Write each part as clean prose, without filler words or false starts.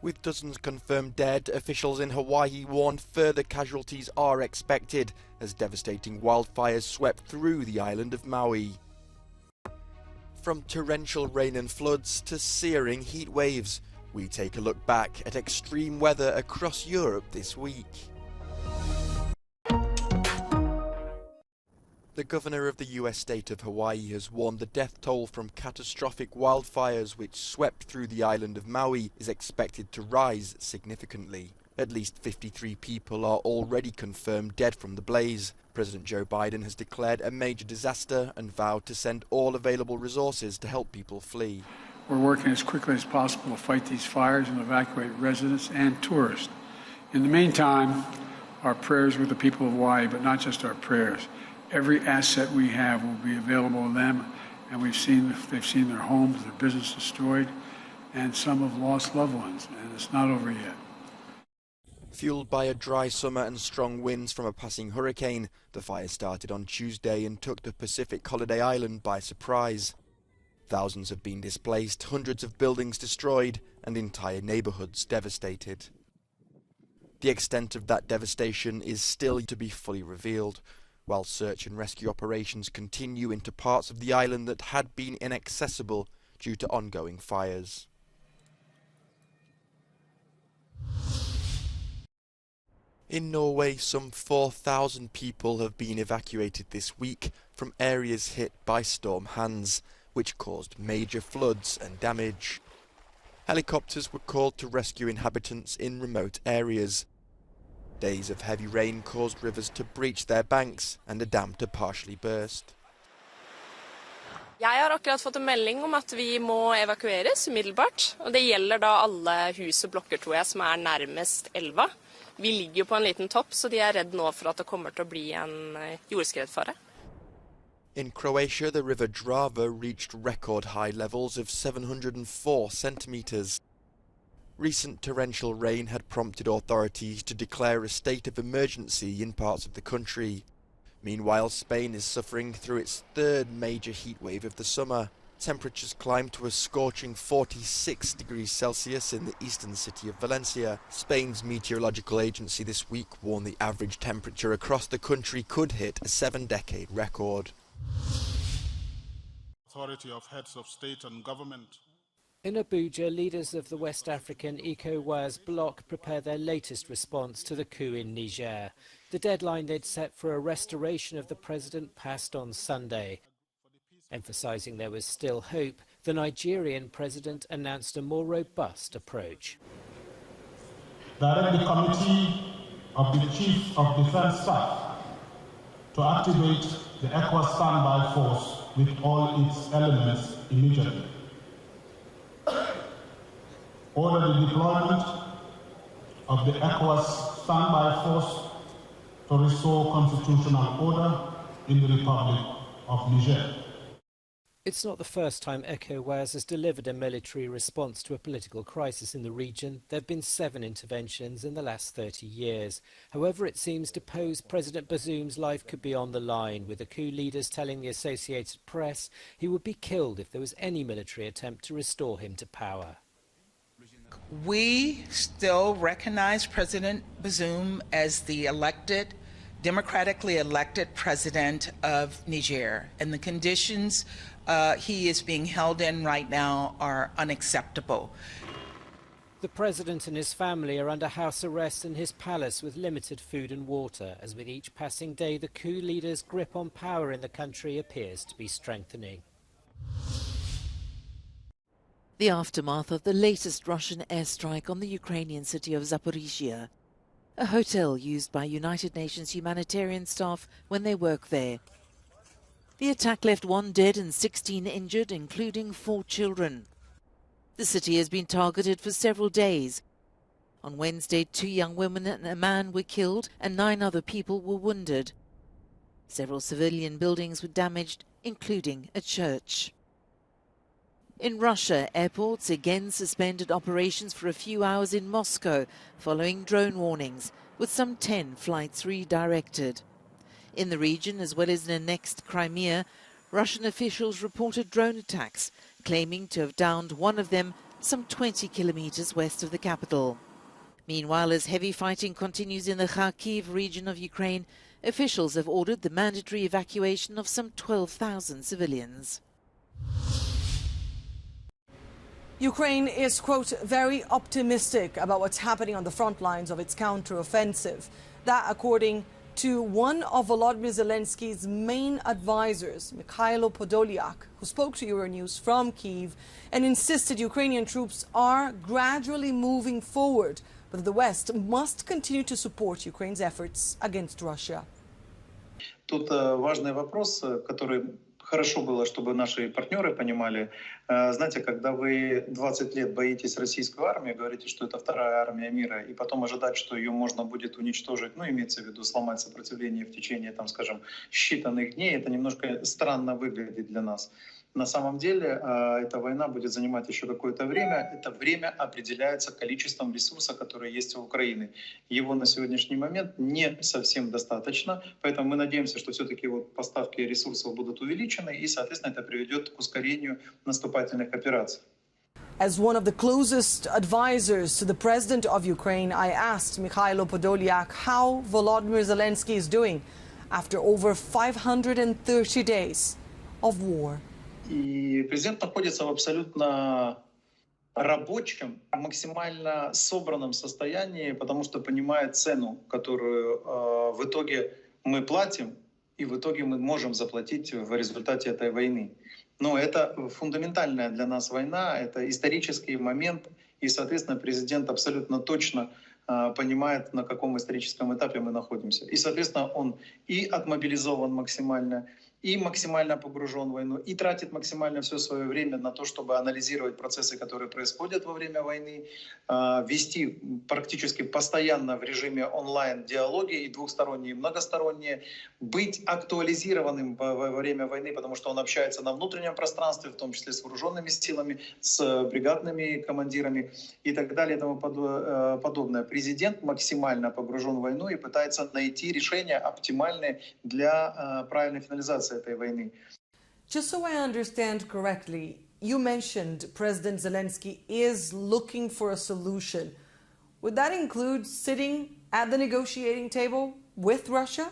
With dozens confirmed dead, officials in Hawaii warned further casualties are expected as devastating wildfires swept through the island of Maui. From torrential rain and floods to searing heat waves, we take a look back at extreme weather across Europe this week. The governor of the US state of Hawaii has warned the death toll from catastrophic wildfires which swept through the island of Maui is expected to rise significantly. At least 53 people are already confirmed dead from the blaze. President Joe Biden has declared a major disaster and vowed to send all available resources to help people flee. We're working as quickly as possible to fight these fires and evacuate residents and tourists. In the meantime, our prayers with the people of Hawaii, but not just our prayers. Every asset we have will be available to them, and they've seen their homes, their business destroyed, and some have lost loved ones, and it's not over yet. Fueled by a dry summer and strong winds from a passing hurricane, the fire started on Tuesday and took the Pacific Holiday Island by surprise. Thousands have been displaced, hundreds of buildings destroyed, and entire neighborhoods devastated. The extent of that devastation is still to be fully revealed, while search and rescue operations continue into parts of the island that had been inaccessible due to ongoing fires. In Norway, some 4,000 people have been evacuated this week from areas hit by Storm Hans, which caused major floods and damage. Helicopters were called to rescue inhabitants in remote areas. Days of heavy rain caused rivers to breach their banks and a dam to partially burst. Jeg har akkurat fått en melding om at vi må evakueres umiddelbart, og det gjelder da alle hus og blokker, tror jeg, som er nærmest elva. Vi ligger jo på en liten topp, så de er redd nå for at det kommer til å bli en jordskredfare. In Croatia, the river Drava reached record high levels of 704 centimeters. Recent torrential rain had prompted authorities to declare a state of emergency in parts of the country. Meanwhile, Spain is suffering through its third major heat wave of the summer. Temperatures climbed to a scorching 46 degrees Celsius in the eastern city of Valencia. Spain's meteorological agency this week warned the average temperature across the country could hit a 7-decade record. Authority of heads of state and government. In Abuja, leaders of the West African ECOWAS bloc prepare their latest response to the coup in Niger. The deadline they'd set for a restoration of the president passed on Sunday. Emphasizing there was still hope, the Nigerian president announced a more robust approach. Direct the Committee of the Chief of Defense Staff to activate the ECOWAS standby force with all its elements immediately. Order the deployment of the ECOWAS standby force to restore constitutional order in the Republic of Niger. It's not the first time ECOWAS has delivered a military response to a political crisis in the region. There have been 7 interventions in the last 30 years. However, it seems deposed President Bazoum's life could be on the line, with the coup leaders telling the Associated Press he would be killed if there was any military attempt to restore him to power. We still recognize President Bazoum as the democratically elected president of Niger, and the conditions he is being held in right now are unacceptable. The president and his family are under house arrest in his palace with limited food and water, as with each passing day the coup leader's grip on power in the country appears to be strengthening. The aftermath of the latest Russian airstrike on the Ukrainian city of Zaporizhia, a hotel used by United Nations humanitarian staff when they work there. The attack left 1 dead and 16 injured, including 4 children. The city has been targeted for several days. On Wednesday, 2 young women and a man were killed and 9 other people were wounded. Several civilian buildings were damaged, including a church. In Russia, airports again suspended operations for a few hours in Moscow following drone warnings, with some 10 flights redirected. In the region, as well as in the annexed Crimea, Russian officials reported drone attacks, claiming to have downed one of them some 20 kilometers west of the capital. Meanwhile, as heavy fighting continues in the Kharkiv region of Ukraine, officials have ordered the mandatory evacuation of some 12,000 civilians. Ukraine is, quote, very optimistic about what's happening on the front lines of its counteroffensive. That, according to one of Volodymyr Zelensky's main advisors, Mikhailo Podolyak, who spoke to Euronews from Kyiv and insisted Ukrainian troops are gradually moving forward, but that the West must continue to support Ukraine's efforts against Russia. Тут важный вопрос, который хорошо было, чтобы наши партнеры понимали. Знаете, когда вы 20 лет боитесь российскую армию, говорите, что это вторая армия мира, и потом ожидать, что ее можно будет уничтожить, ну, имеется в виду сломать сопротивление в течение, там, скажем, считанных дней, это немножко странно выглядит для нас. На самом деле эта война будет занимать еще какое-то время. Это время определяется количеством ресурса, который есть у Украины. Его на сегодняшний момент не совсем достаточно, поэтому мы надеемся, что все-таки вот поставки ресурсов будут увеличены, и, соответственно, это приведет к ускорению наступательных операций. As one of the closest advisors to the president of Ukraine, I asked Mikhailo Podolyak how Volodymyr Zelensky is doing after over 530 days of war. И президент находится в абсолютно рабочем, максимально собранном состоянии, потому что понимает цену, которую в итоге мы платим, и в итоге мы можем заплатить в результате этой войны. Но это фундаментальная для нас война, это исторический момент, и, соответственно, президент абсолютно точно понимает, на каком историческом этапе мы находимся. И, соответственно, он и отмобилизован максимально, и максимально погружен в войну, и тратит максимально все свое время на то, чтобы анализировать процессы, которые происходят во время войны, вести практически постоянно в режиме онлайн диалоги, и двухсторонние, и многосторонние, быть актуализированным во время войны, потому что он общается на внутреннем пространстве, в том числе с вооруженными силами, с бригадными командирами и так далее и тому подобное. Президент максимально погружен в войну и пытается найти решения оптимальные для правильной финализации этой войны. Just so I understand correctly, you mentioned President Zelensky is looking for a solution. Would that include sitting at the negotiating table with Russia?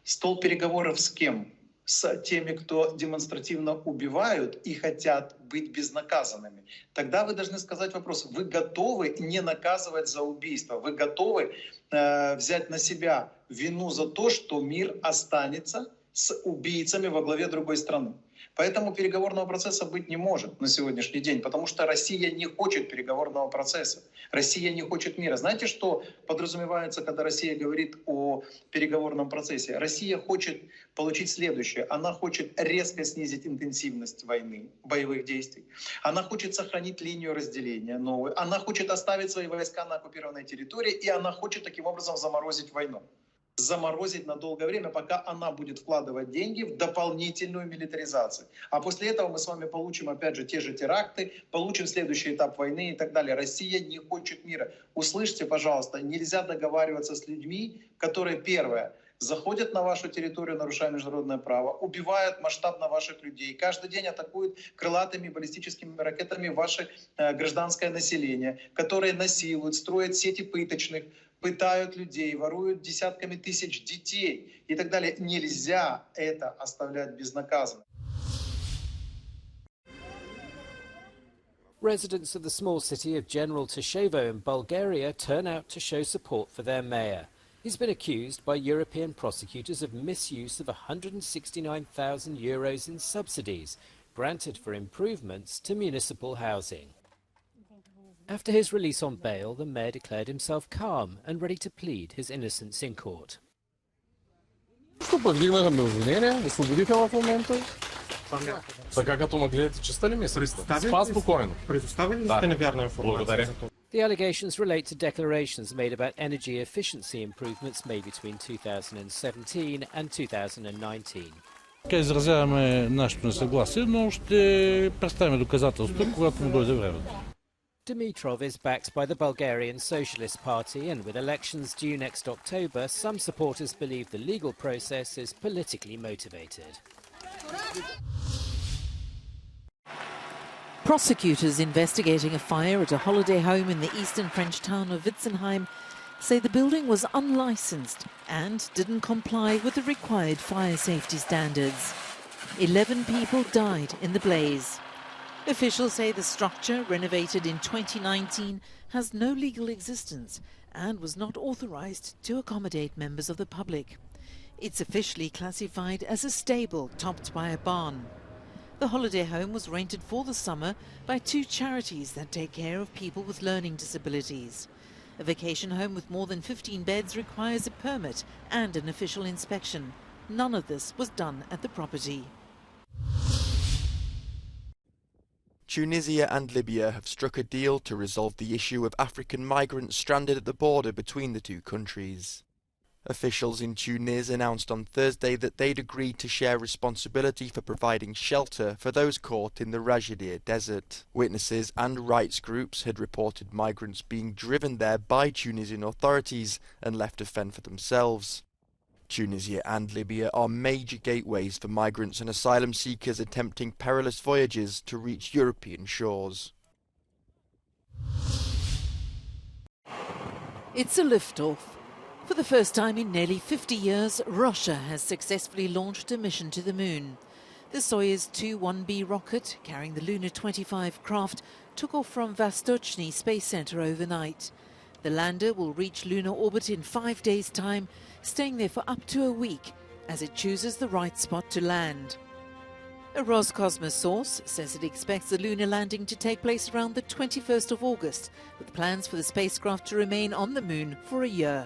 Стол переговоров с кем? С теми, кто демонстративно убивают и хотят быть безнаказанными. Тогда вы должны сказать вопрос, вы готовы не наказывать за убийство? Вы готовы взять на себя вину за то, что мир останется с убийцами во главе другой страны? Поэтому переговорного процесса быть не может на сегодняшний день, потому что Россия не хочет переговорного процесса. Россия не хочет мира. Знаете, что подразумевается, когда Россия говорит о переговорном процессе? Россия хочет получить следующее. Она хочет резко снизить интенсивность войны, боевых действий. Она хочет сохранить линию разделения новую. Она хочет оставить свои войска на оккупированной территории, и она хочет таким образом заморозить войну. Заморозить на долгое время, пока она будет вкладывать деньги в дополнительную милитаризацию. А после этого мы с вами получим, опять же, те же теракты, получим следующий этап войны и так далее. Россия не хочет мира. Услышьте, пожалуйста, нельзя договариваться с людьми, которые, первое, заходят на вашу территорию, нарушая международное право, убивают масштабно ваших людей, каждый день атакуют крылатыми баллистическими ракетами ваше гражданское население, которые насилуют, строят сети пыточных, пытают людей, воруют десятками тысяч детей и так далее. Нельзя это оставлять безнаказанно. Residents of the small city of General Tashevo in Bulgaria turn out to show support for their mayor. He's been accused by European prosecutors of misuse of €169,000 in subsidies granted for improvements to municipal housing. After his release on bail, the mayor declared himself calm and ready to plead his innocence in court. The allegations relate to declarations made about energy efficiency improvements made between 2017 and 2019. Изразяваме нашето несъгласие, но ще представим доказателства, когато му дойде времето. Dimitrov is backed by the Bulgarian Socialist Party, and with elections due next October, some supporters believe the legal process is politically motivated. Prosecutors investigating a fire at a holiday home in the eastern French town of Witzenheim say the building was unlicensed and didn't comply with the required fire safety standards. 11 people died in the blaze. Officials say the structure, renovated in 2019, has no legal existence and was not authorized to accommodate members of the public. It's officially classified as a stable topped by a barn. The holiday home was rented for the summer by 2 charities that take care of people with learning disabilities. A vacation home with more than 15 beds requires a permit and an official inspection. None of this was done at the property. Tunisia and Libya have struck a deal to resolve the issue of African migrants stranded at the border between the 2 countries. Officials in Tunis announced on Thursday that they'd agreed to share responsibility for providing shelter for those caught in the Rajidir desert. Witnesses and rights groups had reported migrants being driven there by Tunisian authorities and left to fend for themselves. Tunisia and Libya are major gateways for migrants and asylum seekers attempting perilous voyages to reach European shores. It's a liftoff. For the first time in nearly 50 years, Russia has successfully launched a mission to the moon. The Soyuz 2-1B rocket, carrying the Luna 25 craft, took off from Vostochny Space Center overnight. The lander will reach lunar orbit in 5 days' time, staying there for up to a week as it chooses the right spot to land. A Roscosmos source says it expects the lunar landing to take place around the 21st of August, with plans for the spacecraft to remain on the moon for a year.